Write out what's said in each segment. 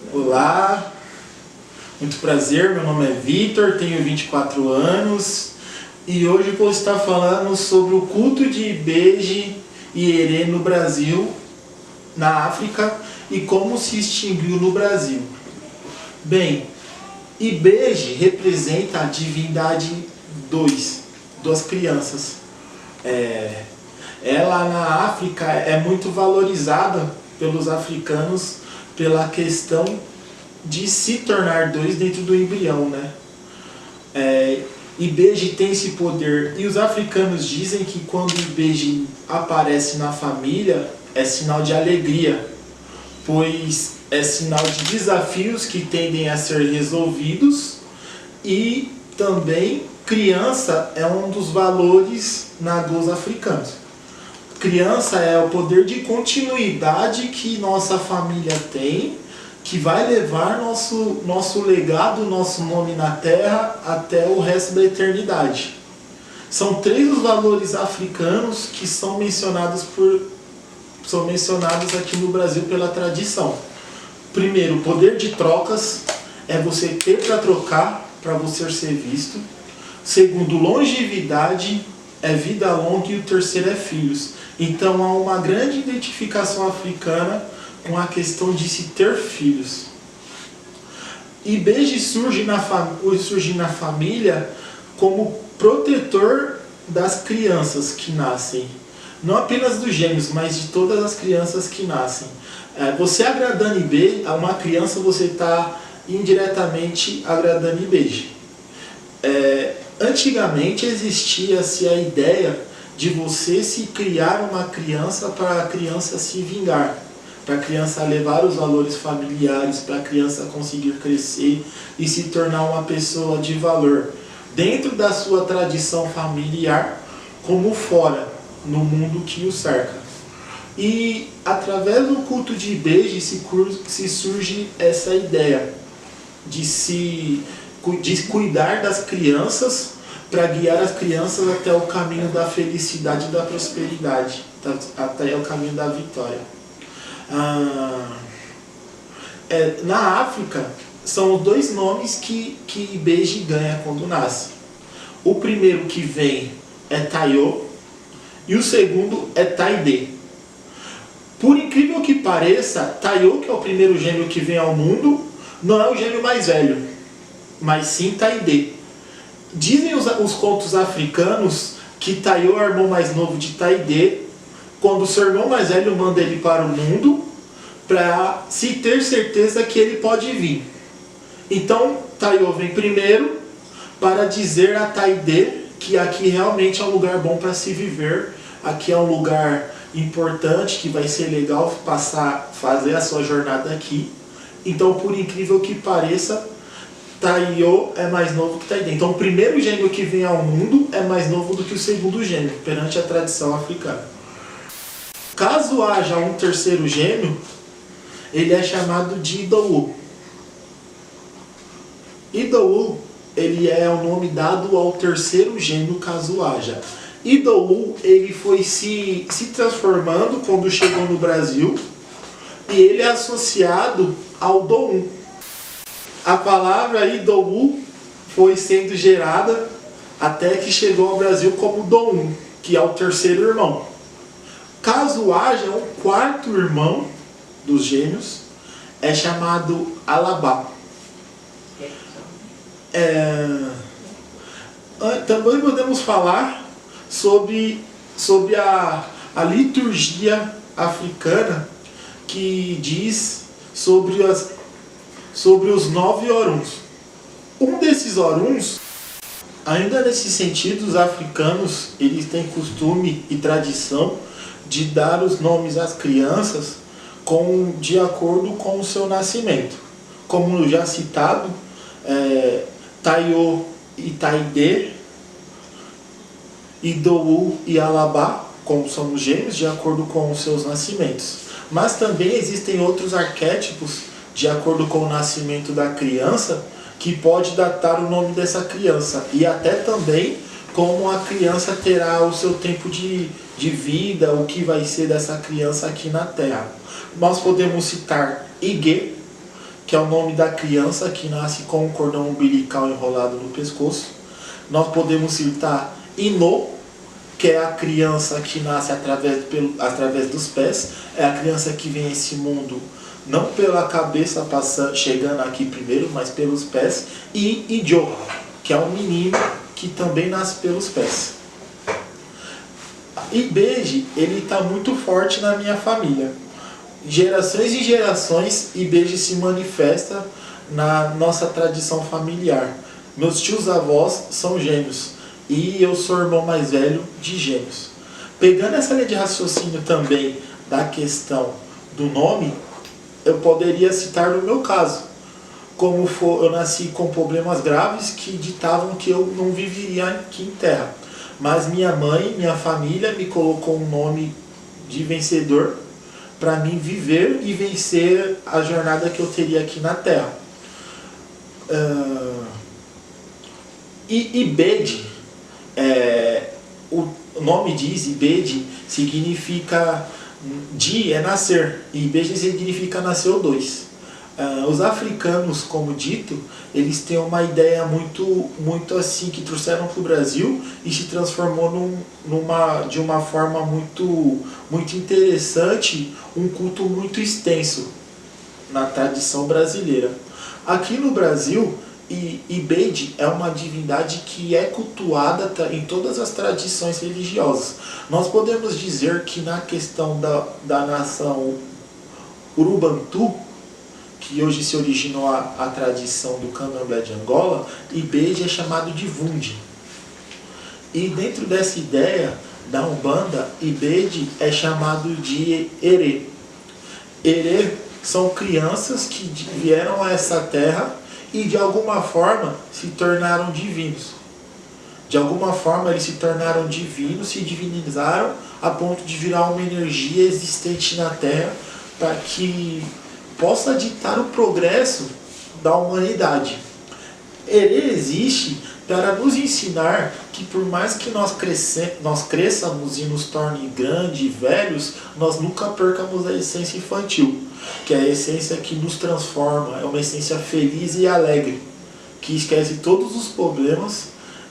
Olá, muito prazer, meu nome é Vitor, tenho 24 anos e hoje vou estar falando sobre o culto de Ibeji e Erê no Brasil, na África, e como se extinguiu no Brasil. Bem, Ibeji representa a divindade das crianças. Ela na África é muito valorizada pelos africanos pela questão de se tornar dois dentro do embrião, né? Ibeji tem esse poder e os africanos dizem que quando Ibeji aparece na família é sinal de alegria, pois é sinal de desafios que tendem a ser resolvidos, e também criança é um dos valores dos africanos. Criança é o poder de continuidade que nossa família tem, que vai levar nosso legado, nosso nome na terra até o resto da eternidade. São três os valores africanos que são mencionados aqui no Brasil pela tradição. Primeiro, poder de trocas, é você ter para trocar, para você ser visto. Segundo, longevidade, é vida longa, e o terceiro é filhos. Então há uma grande identificação africana com a questão de se ter filhos. Ibeji surge na família como protetor das crianças que nascem. Não apenas dos gêmeos, mas de todas as crianças que nascem. Você agradando Ibeji, a uma criança você está indiretamente agradando Ibeji. Antigamente existia-se a ideia de você se criar uma criança para a criança se vingar, para a criança levar os valores familiares, para a criança conseguir crescer e se tornar uma pessoa de valor, dentro da sua tradição familiar, como fora, no mundo que o cerca. E através do culto de Ibeji se surge essa ideia de cuidar das crianças, para guiar as crianças até o caminho da felicidade e da prosperidade, até o caminho da vitória. Na África, são os dois nomes que Ibeji ganha quando nasce. O primeiro que vem é Taiô e o segundo é Taidê. Por incrível que pareça, Taiô, que é o primeiro gêmeo que vem ao mundo, não é o gêmeo mais velho, mas sim Taidê. Dizem os contos africanos que Taiô é o irmão mais novo de Taidê, quando seu irmão mais velho manda ele para o mundo para se ter certeza que ele pode vir. Então Taiô vem primeiro para dizer a Taidê que aqui realmente é um lugar bom para se viver, aqui é um lugar importante, que vai ser legal fazer a sua jornada aqui. Então, por incrível que pareça, Taiô é mais novo que Taidê. Então o primeiro gêmeo que vem ao mundo é mais novo do que o segundo gêmeo, perante a tradição africana. Caso haja um terceiro gêmeo, ele é chamado de Idowu. Idowu, ele é o nome dado ao terceiro gêmeo caso haja. Idowu, ele foi se transformando quando chegou no Brasil, e ele é associado ao Doum. A palavra Idowu foi sendo gerada até que chegou ao Brasil como Doum, que é o terceiro irmão. Caso haja um quarto irmão dos gêmeos, é chamado Alabá. Também podemos falar sobre a liturgia africana, que diz sobre os 9 oruns. Um desses oruns, ainda nesse sentido, os africanos eles têm costume e tradição de dar os nomes às crianças de acordo com o seu nascimento. Como já citado, Taiô e Taidê, Idowu e Alabá, como são os gêmeos, de acordo com os seus nascimentos. Mas também existem outros arquétipos de acordo com o nascimento da criança, que pode datar o nome dessa criança, e até também como a criança terá o seu tempo de vida, o que vai ser dessa criança aqui na Terra. Nós podemos citar Igê, que é o nome da criança que nasce com um cordão umbilical enrolado no pescoço. Nós podemos citar Ino, que é a criança que nasce através dos pés, é a criança que vem a esse mundo não pela cabeça chegando aqui primeiro, mas pelos pés, e Ijo, que é um menino que também nasce pelos pés. Ibeji, ele está muito forte na minha família. Gerações e gerações, Ibeji se manifesta na nossa tradição familiar. Meus tios-avós são gêmeos e eu sou o irmão mais velho de gêmeos. Pegando essa linha de raciocínio também da questão do nome, eu poderia citar no meu caso. Eu nasci com problemas graves que ditavam que eu não viveria aqui em terra. Mas minha mãe, minha família me colocou um nome de vencedor para mim viver e vencer a jornada que eu teria aqui na terra. Ibede, o nome diz, Ibede significa Di é nascer, e Ibede significa nasceu dois. Os africanos, como dito, eles têm uma ideia muito assim, que trouxeram para o Brasil e se transformou de uma forma muito interessante, um culto muito extenso na tradição brasileira. Aqui no Brasil, Ibede é uma divindade que é cultuada em todas as tradições religiosas. Nós podemos dizer que na questão da nação Urubantu, que hoje se originou a tradição do candomblé de Angola, Ibede é chamado de Vundi. E dentro dessa ideia da Umbanda, Ibede é chamado de Erê. Erê são crianças que vieram a essa terra e de alguma forma se tornaram divinos. De alguma forma eles se tornaram divinos, se divinizaram a ponto de virar uma energia existente na terra para que possa ditar o progresso da humanidade. Ele existe para nos ensinar que por mais que nós cresçamos e nos torne grandes e velhos, nós nunca percamos a essência infantil, que é a essência que nos transforma, é uma essência feliz e alegre, que esquece todos os problemas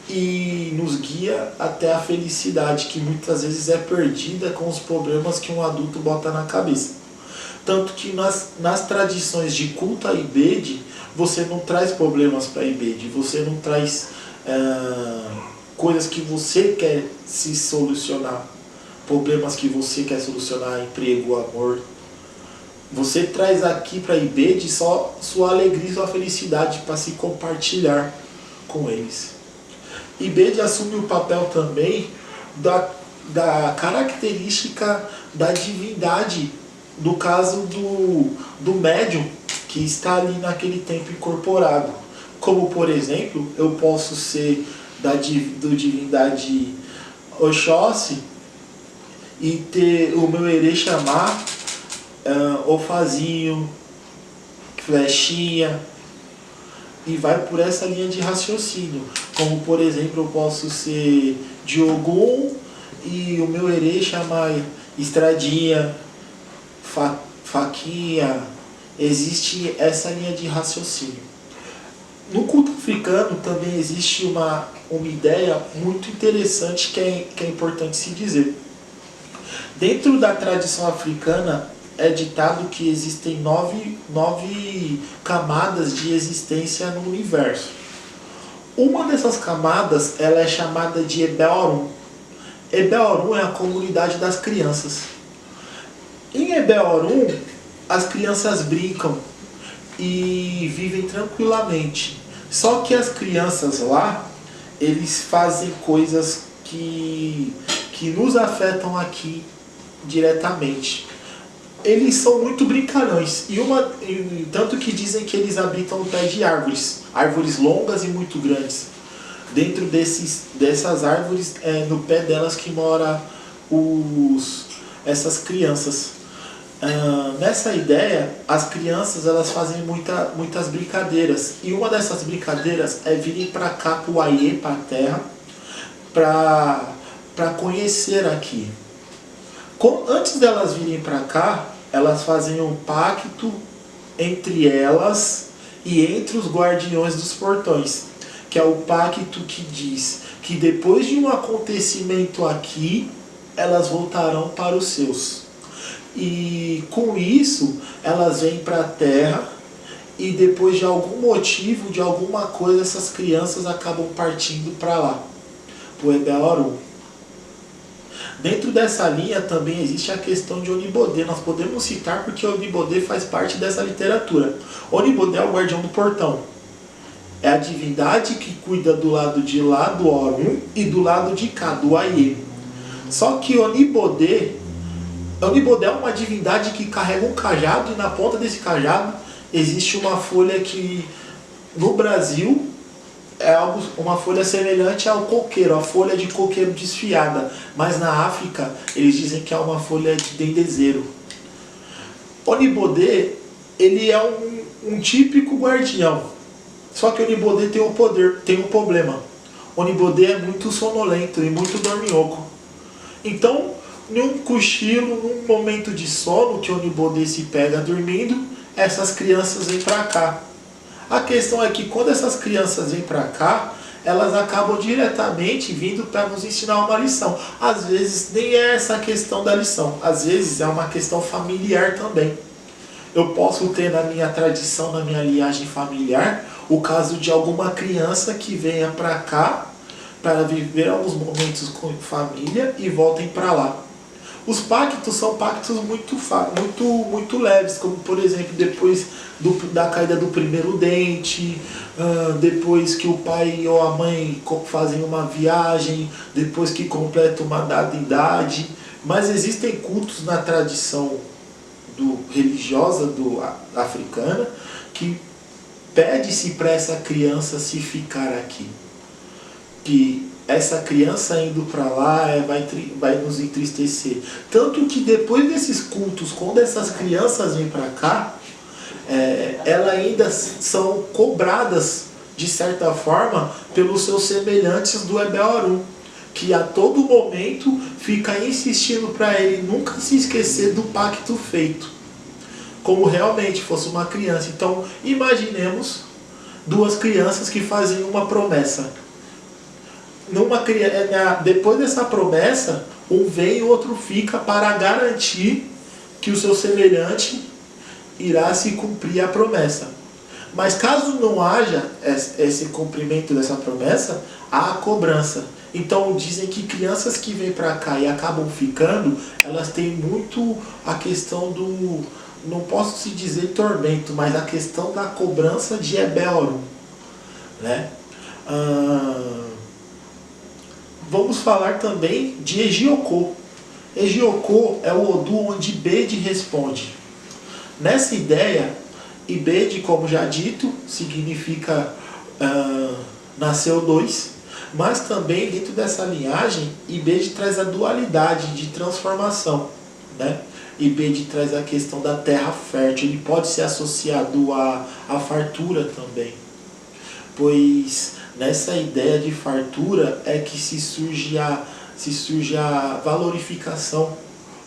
e nos guia até a felicidade, que muitas vezes é perdida com os problemas que um adulto bota na cabeça. Tanto que nas tradições de culto a Ibede, você não traz problemas para Ibede, você não traz coisas que você quer se solucionar, problemas que você quer solucionar, emprego, amor. Você traz aqui para Ibede só sua alegria e sua felicidade para se compartilhar com eles. Ibede assume o papel também da característica da divindade, do caso do médium que está ali naquele tempo incorporado. Como, por exemplo, eu posso ser do divindade Oxóssi e ter o meu herê chamar Ofazinho, Flechinha, e vai por essa linha de raciocínio. Como, por exemplo, eu posso ser de Ogum e o meu herê chamar Estradinha, Faquinha. Existe essa linha de raciocínio. No culto africano também existe uma ideia muito interessante que é importante se dizer. Dentro da tradição africana é ditado que existem nove camadas de existência no universo. Uma dessas camadas ela é chamada de Ebeorum. Ebeorum é a comunidade das crianças. Em Ebeorum, as crianças brincam e vivem tranquilamente. Só que as crianças lá, eles fazem coisas que nos afetam aqui diretamente. Eles são muito brincalhões, tanto que dizem que eles habitam no pé de árvores longas e muito grandes. Dentro dessas árvores, no pé delas que mora essas crianças. Nessa ideia, as crianças elas fazem muitas brincadeiras, e uma dessas brincadeiras é virem para cá, para o Aie, para a terra, para conhecer aqui. Antes delas virem para cá, elas fazem um pacto entre elas e entre os guardiões dos portões, que é o pacto que diz que depois de um acontecimento aqui, elas voltarão para os seus. E com isso, elas vêm para a Terra e depois de algum motivo, de alguma coisa, essas crianças acabam partindo para lá, para o Ebel-Arum. Dentro dessa linha também existe a questão de Onibodê. Nós podemos citar porque Onibodê faz parte dessa literatura. Onibodê é o guardião do portão. É a divindade que cuida do lado de lá do Orum e do lado de cá, do Aie. Só que Onibodê é uma divindade que carrega um cajado e na ponta desse cajado existe uma folha que no Brasil é uma folha semelhante ao coqueiro, a folha de coqueiro desfiada, mas na África eles dizem que é uma folha de dendezeiro. Onibodê, ele é um típico guardião, só que Onibodê tem um problema. Onibodê é muito sonolento e muito dorminhoco. Então, num cochilo, num momento de sono que Onibodê se pega dormindo, essas crianças vêm para cá. A questão é que quando essas crianças vêm para cá, elas acabam diretamente vindo para nos ensinar uma lição. Às vezes nem é essa a questão da lição, às vezes é uma questão familiar também. Eu posso ter na minha tradição, na minha linhagem familiar, o caso de alguma criança que venha para cá para viver alguns momentos com família e voltem para lá. Os pactos são pactos muito leves, como por exemplo, depois da caída do primeiro dente, depois que o pai ou a mãe fazem uma viagem, depois que completam uma dada idade. Mas existem cultos na tradição religiosa africana que pede-se para essa criança se ficar aqui. Que essa criança indo para lá vai nos entristecer. Tanto que depois desses cultos, quando essas crianças vêm para cá, elas ainda são cobradas, de certa forma, pelos seus semelhantes do Ebel-Arum, que a todo momento fica insistindo para ele nunca se esquecer do pacto feito, como realmente fosse uma criança. Então, imaginemos duas crianças que fazem uma promessa. Depois dessa promessa, um vem e o outro fica para garantir que o seu semelhante irá se cumprir a promessa. Mas caso não haja esse cumprimento dessa promessa, há a cobrança. Então dizem que crianças que vêm para cá e acabam ficando, elas têm muito a questão do, não posso se dizer tormento, mas a questão da cobrança de Ebel-Arum, né? Vamos falar também de Egiokô. Egiokô é o Odu onde Ibede responde. Nessa ideia, Ibede, como já dito, significa nasceu dois, mas também dentro dessa linhagem, Ibede traz a dualidade de transformação, né? Ibede traz a questão da terra fértil, ele pode ser associado à fartura também, pois nessa ideia de fartura é que se surge a valorificação.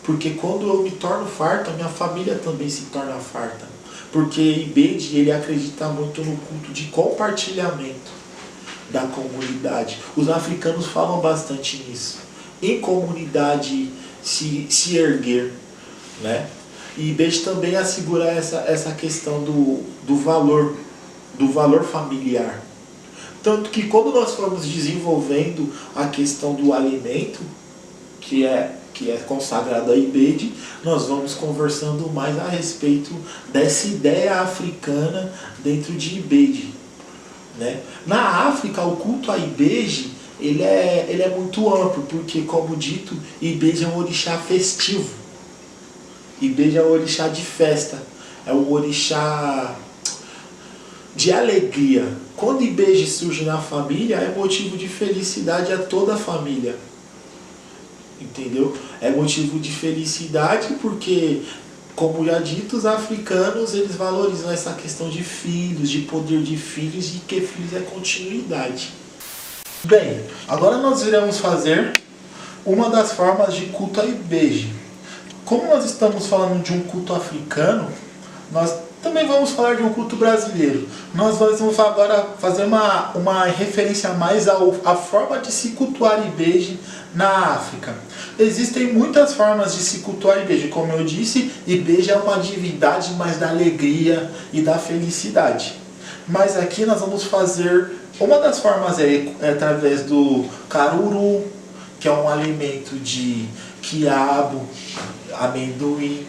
Porque quando eu me torno farto, a minha família também se torna farta. Porque Ibede, ele acredita muito no culto de compartilhamento da comunidade. Os africanos falam bastante nisso. Em comunidade se erguer, né? E Ibede também assegura essa questão do valor familiar. Tanto que quando nós formos desenvolvendo a questão do alimento, que é consagrado a Ibede, nós vamos conversando mais a respeito dessa ideia africana dentro de Ibede, né? Na África, o culto a Ibede, ele é muito amplo, porque, como dito, Ibede é um orixá festivo. Ibede é um orixá de festa, é um orixá de alegria. Quando Ibede surge na família, é motivo de felicidade a toda a família. Entendeu? É motivo de felicidade porque, como já dito, os africanos eles valorizam essa questão de filhos, de poder de filhos, e que filhos é continuidade. Bem, agora nós iremos fazer uma das formas de culto a Ibede. Como nós estamos falando de um culto africano, nós também vamos falar de um culto brasileiro. Nós vamos agora fazer uma referência mais à forma de se cultuar Ibeji na África. Existem muitas formas de se cultuar Ibeji. Como eu disse, Ibeji é uma divindade mais da alegria e da felicidade. Mas aqui nós vamos fazer... Uma das formas é através do caruru, que é um alimento de quiabo, amendoim,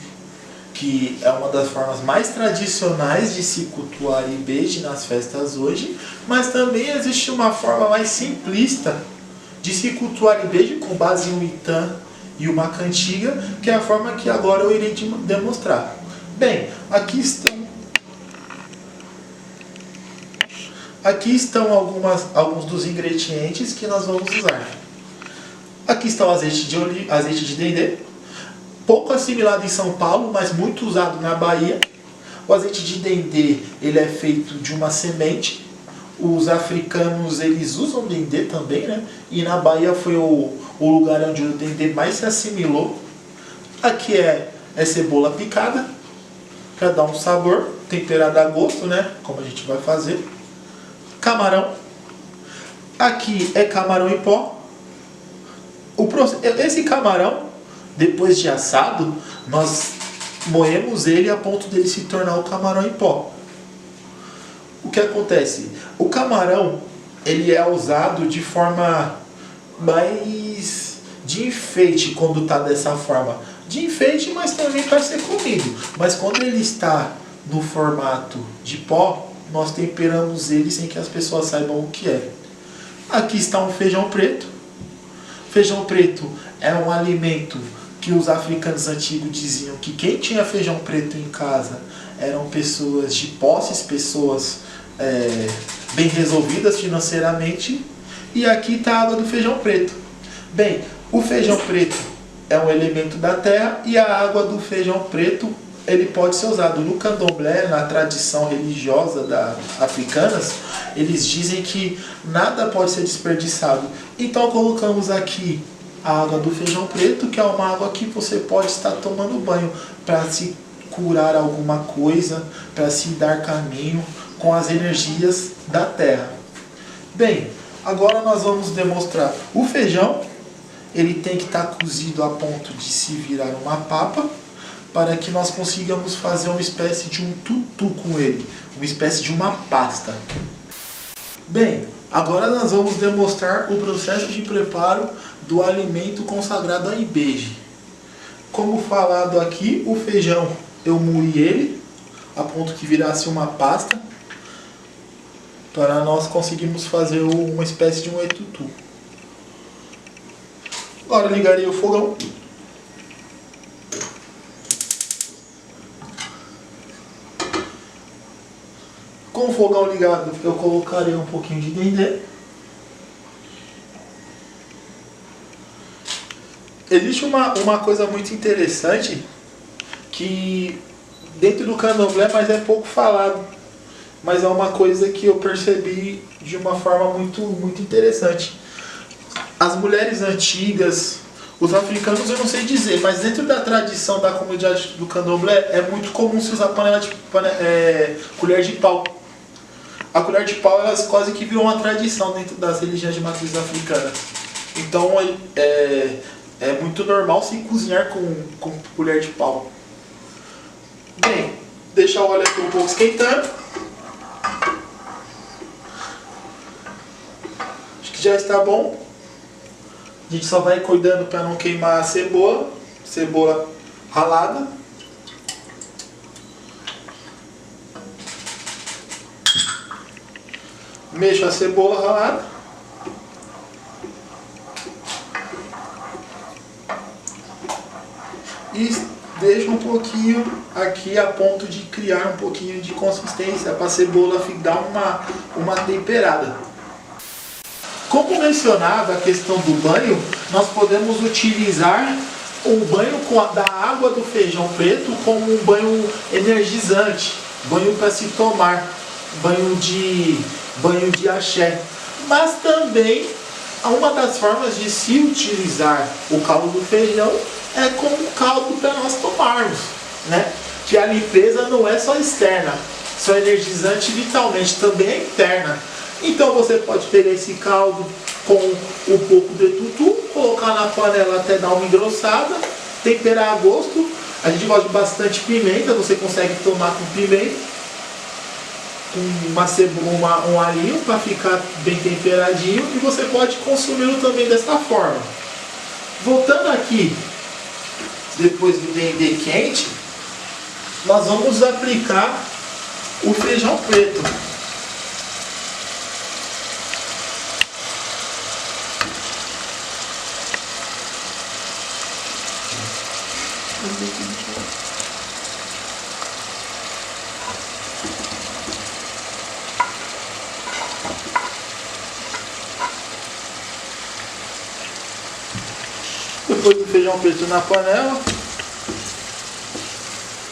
que é uma das formas mais tradicionais de se cultuar Ibeji nas festas hoje, mas também existe uma forma mais simplista de se cultuar Ibeji com base em um Itã e uma cantiga, que é a forma que agora eu irei demonstrar. Bem, aqui estão alguns dos ingredientes que nós vamos usar. Aqui está o azeite de dendê, pouco assimilado em São Paulo, mas muito usado na Bahia. O azeite de dendê, ele é feito de uma semente. Os africanos, eles usam dendê também, né? E na Bahia foi o lugar onde o dendê mais se assimilou. Aqui é cebola picada, para dar um sabor, temperada a gosto, né? Como a gente vai fazer. Camarão. Aqui é camarão em pó. Esse camarão, depois de assado, nós moemos ele a ponto dele se tornar o camarão em pó. O que acontece? O camarão, ele é usado de forma mais de enfeite quando está dessa forma. De enfeite, mas também para ser comido. Mas quando ele está no formato de pó, nós temperamos ele sem que as pessoas saibam o que é. Aqui está um feijão preto. Feijão preto é um alimento que os africanos antigos diziam que quem tinha feijão preto em casa eram pessoas de posses, pessoas bem resolvidas financeiramente. E aqui está a água do feijão preto. Bem, o feijão preto é um elemento da terra e a água do feijão preto ele pode ser usado no candomblé, na tradição religiosa africanas. Eles dizem que nada pode ser desperdiçado. Então colocamos aqui a água do feijão preto, que é uma água que você pode estar tomando banho para se curar alguma coisa, para se dar caminho com as energias da terra. Bem, agora nós vamos demonstrar o feijão. Ele tem que estar cozido a ponto de se virar uma papa, para que nós consigamos fazer uma espécie de um tutu com ele, uma espécie de uma pasta. Bem, agora nós vamos demonstrar o processo de preparo do alimento consagrado a Ibeji. Como falado aqui, o feijão eu moí ele a ponto que virasse uma pasta, para nós conseguirmos fazer uma espécie de um etutu. Agora eu ligarei o fogão. Com o fogão ligado, eu colocarei um pouquinho de dendê. Existe uma coisa muito interessante que dentro do candomblé, mas é pouco falado. Mas é uma coisa que eu percebi de uma forma muito interessante. As mulheres antigas, os africanos eu não sei dizer, mas dentro da tradição da comunidade do candomblé é muito comum se usar colher de pau. A colher de pau elas quase que virou uma tradição dentro das religiões de matriz africana. Então é muito normal se cozinhar com colher de pau. Bem, deixar o óleo aqui um pouco esquentando. Acho que já está bom. A gente só vai cuidando para não queimar a cebola ralada. Mexo a cebola ralada. E deixo um pouquinho aqui a ponto de criar um pouquinho de consistência para a cebola dar uma temperada. Como mencionado a questão do banho, nós podemos utilizar o banho da água do feijão preto como um banho energizante, banho para se tomar, banho de axé. Mas também uma das formas de se utilizar o caldo do feijão é como caldo para nós tomarmos, né? que a limpeza não é só externa, só energizante vitalmente, também é interna. Então você pode pegar esse caldo com um pouco de tutu, colocar na panela até dar uma engrossada, temperar a gosto. A gente gosta de bastante pimenta, você consegue tomar com pimenta, com uma cebola, um alhinho para ficar bem temperadinho, e você pode consumi-lo também dessa forma. Voltando aqui, depois do dendê quente, nós vamos aplicar o feijão preto. Depois do feijão preto na panela,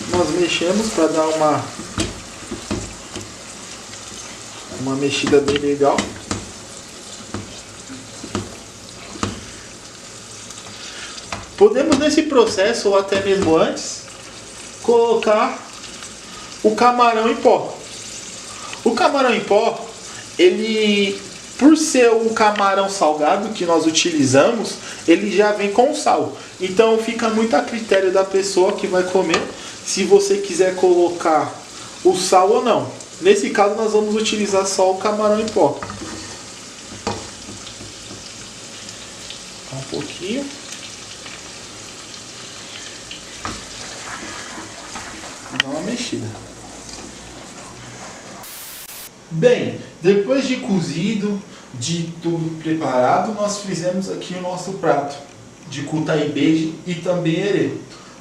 nós mexemos para dar uma mexida bem legal. Podemos nesse processo, ou até mesmo antes, colocar o camarão em pó. O camarão em pó, ele, por ser um camarão salgado que nós utilizamos, ele já vem com sal. Então fica muito a critério da pessoa que vai comer, se você quiser colocar o sal ou não. Nesse caso nós vamos utilizar só o camarão em pó. Um pouquinho. Dá uma mexida. Bem, depois de cozido, de tudo preparado, nós fizemos aqui o nosso prato de cuta ibeje e também herê.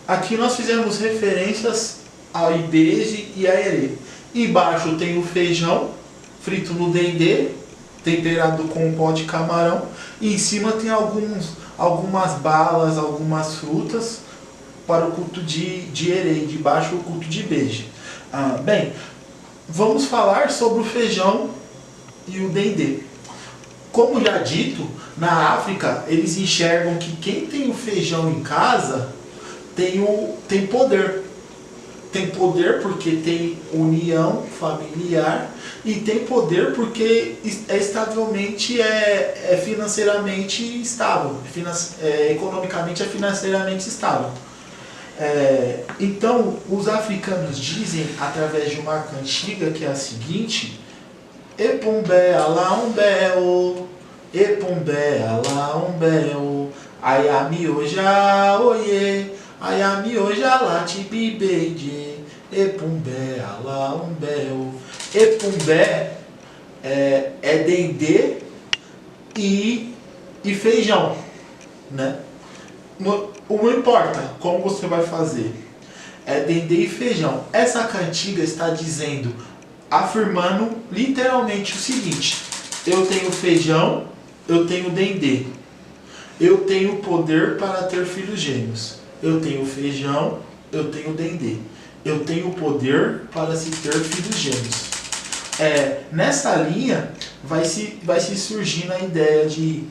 Aqui nós fizemos referências ao ibeje e a herê. Embaixo tem o feijão frito no dendê, temperado com um pó de camarão. E em cima tem algumas balas, algumas frutas para o culto de herê. De baixo o culto de ibeje. Bem, vamos falar sobre o feijão e o dendê. Como já dito, na África eles enxergam que quem tem o feijão em casa tem poder. Tem poder porque tem união familiar, e tem poder porque é financeiramente estável, economicamente é financeiramente estável. Então os africanos dizem, através de uma cantiga, que é a seguinte: Epumbé alaumbéo, Epumbé alaumbéo, Ayami oja oye, Ayami oja latibibeide, Epumbé alaumbéo. Epumbé é dendê e feijão, né? Não importa como você vai fazer, é dendê e feijão. Essa cantiga está dizendo, afirmando literalmente o seguinte: eu tenho feijão, eu tenho dendê, eu tenho poder para ter filhos gêmeos. Eu tenho feijão, eu tenho dendê, eu tenho poder para se ter filhos gêmeos. Nessa linha vai se surgindo a ideia de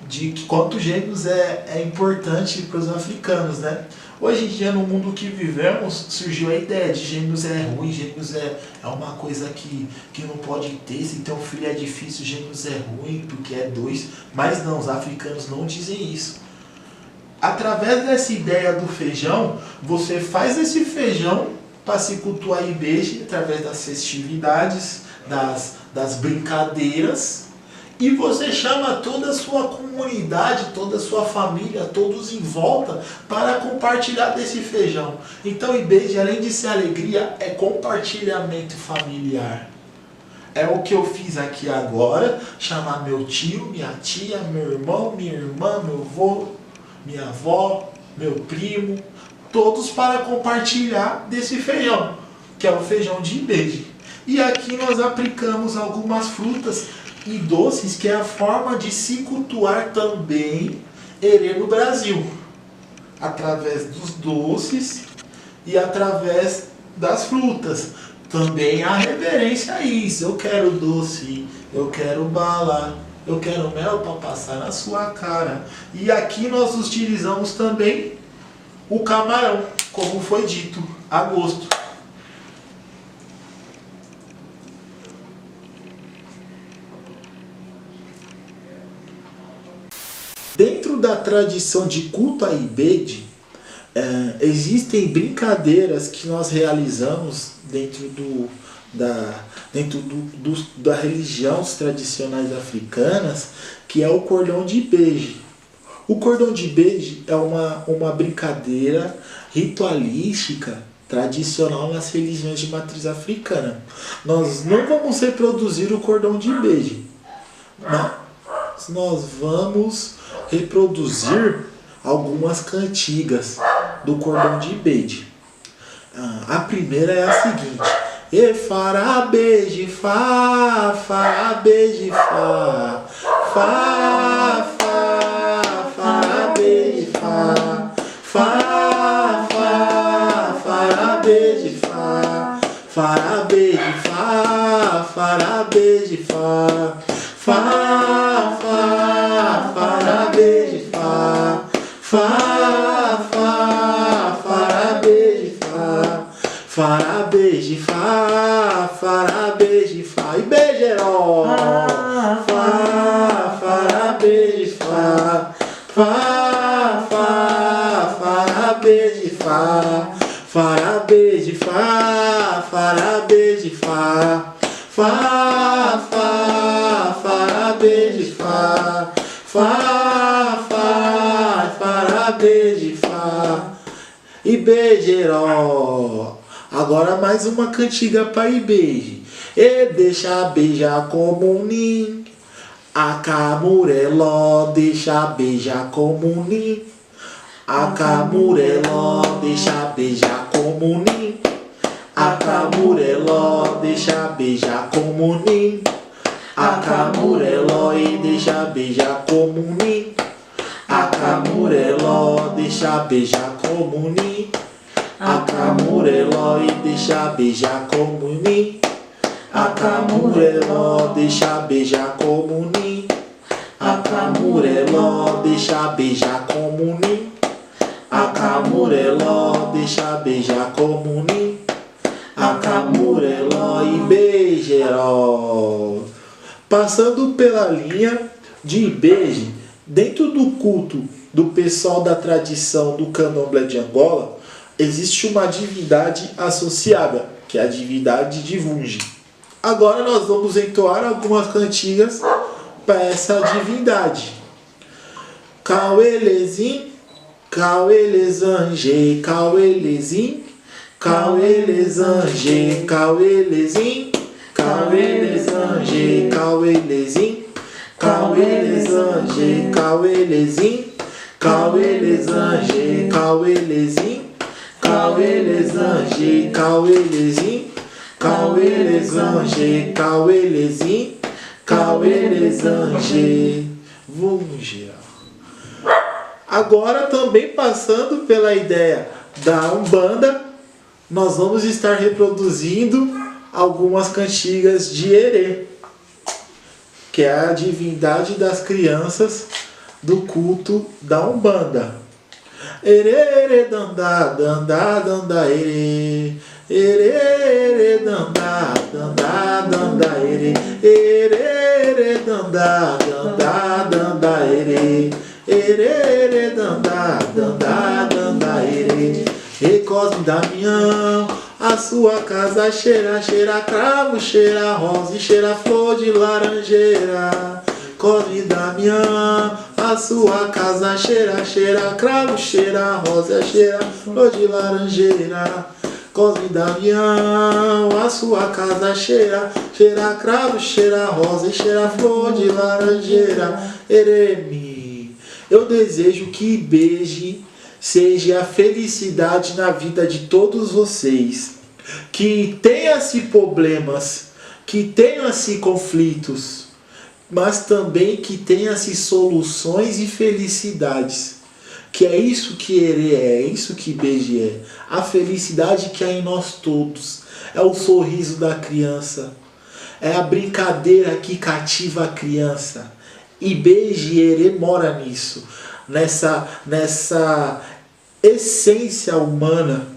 que quanto gêmeos é importante para os africanos, né? Hoje em dia, no mundo que vivemos, surgiu a ideia de gêmeos é ruim, gêmeos é uma coisa que não pode ter, se ter um filho é difícil, gêmeos é ruim porque é dois. Mas não, os africanos não dizem isso. Através dessa ideia do feijão, você faz esse feijão para se cultuar ibeje através das festividades, das brincadeiras, e você chama toda a sua comunidade, toda a sua família, todos em volta para compartilhar desse feijão. Então ibeje, além de ser alegria, é compartilhamento familiar. É o que eu fiz aqui agora, chamar meu tio, minha tia, meu irmão, minha irmã, meu avô, minha avó, meu primo, todos para compartilhar desse feijão, que é o feijão de ibeje. E aqui nós aplicamos algumas frutas e doces, que é a forma de se cultuar também herê no Brasil, através dos doces e através das frutas. Também há reverência a isso. Eu quero doce, eu quero bala, eu quero mel para passar na sua cara. E aqui nós utilizamos também o camarão, como foi dito. a gosto. Dentro da tradição de culto a Ibeji, existem brincadeiras que nós realizamos dentro da religião tradicionais africanas, que é o cordão de Ibeji. O cordão de Ibeji é uma brincadeira ritualística tradicional nas religiões de matriz africana. Nós não vamos reproduzir o cordão de Ibeji. Nós vamos reproduzir algumas cantigas do cordão de Ibeji. A primeira é a seguinte: E fará beije fá, fará beije fá, fá, fá, fará beije fá, fá, fá, fará beije fá, fará beije fá, fará beije fá, fá, fá, fará beije fá, fá, fá, fará beije fá, fará beije fá, fará beije fá, e beijeró, fá, fará beije fá, fá, fá, fará beije fá, fará beije fá, fará beije fá, fá, fá, fará beije fá, fá, fá, fará beije fá, e beijeró. Agora mais uma cantiga para Ibeji. E deixa beijar como um ninho, a camureló deixa beijar como um ninho, a camureló deixa beijar como um ninho, a camureló deixa beijar como um ninho, a camureló e deixa beijar como um ninho, a camureló deixa beijar como um ninho, a camureló e deixa beijar como um ninho, a camureló deixa beijar como um ninho, a camureló deixa beijar como um ninho, a camureló deixa beijar como um ninho, a camureló e beijeró. Passando pela linha de Ibeji, dentro do culto do pessoal da tradição do Candomblé de Angola, existe uma divindade associada, que é a divindade de Vungi. Agora nós vamos entoar algumas cantigas para essa divindade. Cauelezim, cauelezange, cauelezim, cauelezange, cauelezim, cauelezange, cauelezim, cauelezange, cauelezim, cauelezange, cauelezim, cauelezange, cauelezim, cauelezange, cauelezim, cauelezange, Vungi. Agora também passando pela ideia da Umbanda, nós vamos estar reproduzindo algumas cantigas de Erê, que é a divindade das crianças do culto da Umbanda. Erê, erê, dandá, dandá, dandá, erê. Erê, erê, dandá, dandá, dandá, erê. Erê, erê, dandá, dandá, dandá, erê. Erê, erê, dandá, dandá, dandá, erê. E Cosme Damião, a sua casa cheira, cheira cravo, cheira rosa e cheira flor de laranjeira. Cosme Damião, a sua casa cheira, cheira cravo, cheira rosa, cheira flor de laranjeira. Cosme Damião, a sua casa cheira, cheira cravo, cheira rosa e cheira flor de laranjeira. Eremi, eu desejo que Ibeji seja a felicidade na vida de todos vocês, que tenha-se problemas, que tenha-se conflitos, mas também que tenha-se soluções e felicidades. Que é isso que Erê é isso que Ibeji é. A felicidade que há em nós todos. É o sorriso da criança. É a brincadeira que cativa a criança. Ibeji e Erê mora nisso. Nessa essência humana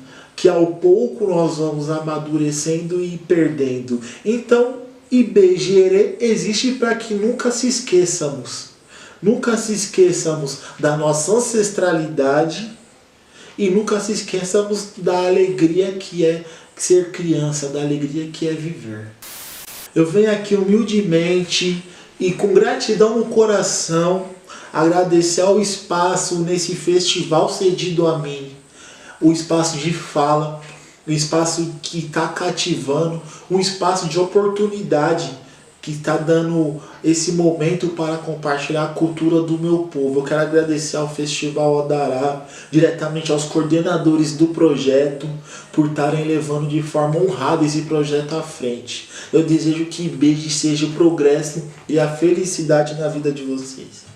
que ao pouco nós vamos amadurecendo e perdendo. Então, Ibegerê existe para que nunca se esqueçamos. Nunca se esqueçamos da nossa ancestralidade e nunca se esqueçamos da alegria que é ser criança, da alegria que é viver. Eu venho aqui humildemente e com gratidão no coração agradecer ao espaço nesse festival cedido a mim, o espaço de fala, um espaço que está cativando, um espaço de oportunidade que está dando esse momento para compartilhar a cultura do meu povo. Eu quero agradecer ao Festival Adará, diretamente aos coordenadores do projeto, por estarem levando de forma honrada esse projeto à frente. Eu desejo que Ibeje seja o progresso e a felicidade na vida de vocês.